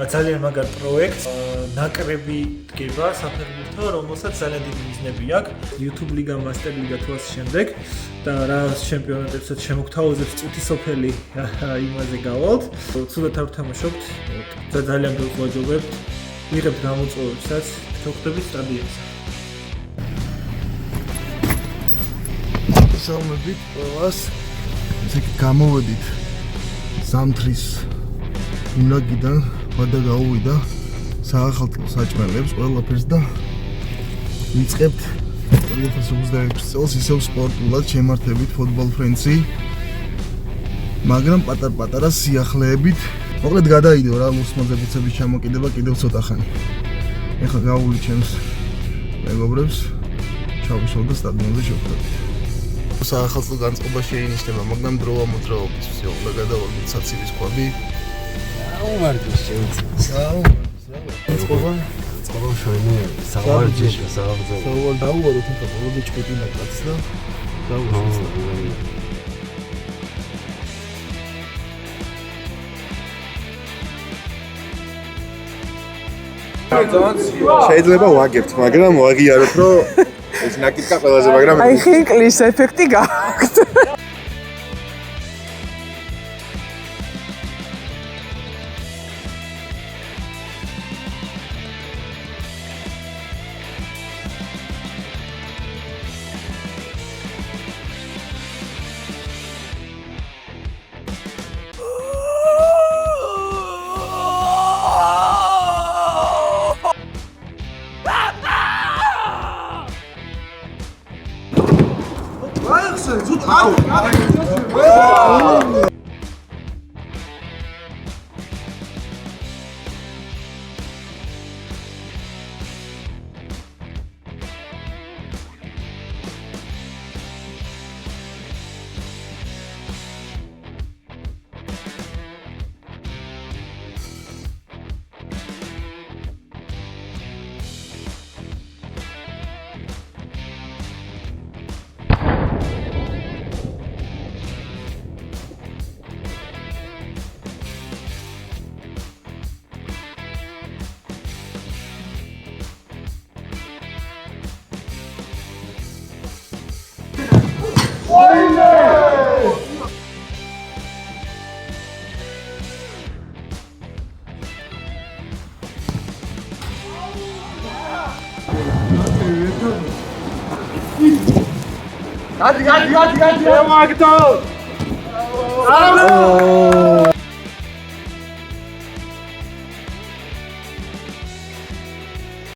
ძალიან მაგარ პროექტს. ნაკრები დგება საფეხბურთო, რომელსაც ძალიან დიდი მიზნები აქვს. YouTube ლიგა, Master ლიგა თუ ასე შემდეგ და რა ჩემპიონატებსაც შემოგთავაზებს წუთისოფელი იმაზე გავალთ. ცუდად არ ვთამაშობთ და ძალიან ბევრს ვაჯობებთ. ვიღებთ გამოწვევებსაც, შევხვდებით სტადიონზე. Salmებით ყველას ესე გამოვედით ზამთრის უნაგიდან ვადა გაუვიდა საახალწლო საჭმელებს ყველაფერს და ვიწყებთ 2026 წელს ისევ სპორტულად შემართებით Football Friends-ი მაგრამ პატარ-პატარა სიახლეებით მოკლედ გადაიდო რა ლუსმოძებიცების ჩამოკიდება კიდევ ცოტა ხანი ეხლა გავული ჩემს მეგობრებს ჩავიშალ და სტადიონზე შევხვდებით საახალწლო განწყობა შეინიშნება, მაგრამ დროა-მოძრაობის всё უნდა გადავაგდოთ საცილის ყვები. აუმარჯოს შეიძლება. განწყობა შოინი სავარჯიშო, სავარჯო. სავალ დაუვაროთ ახლა ბოლომდე ჭკუტინა კაცს და დაუვაროთ. შეიძლება ვაგებთ, მაგრამ ვაღიაროთ, რომ ეს ნაკიდკა ყველაზე მაგრამ აი ხინკლის ეფექტი გააქვთ. Hadi.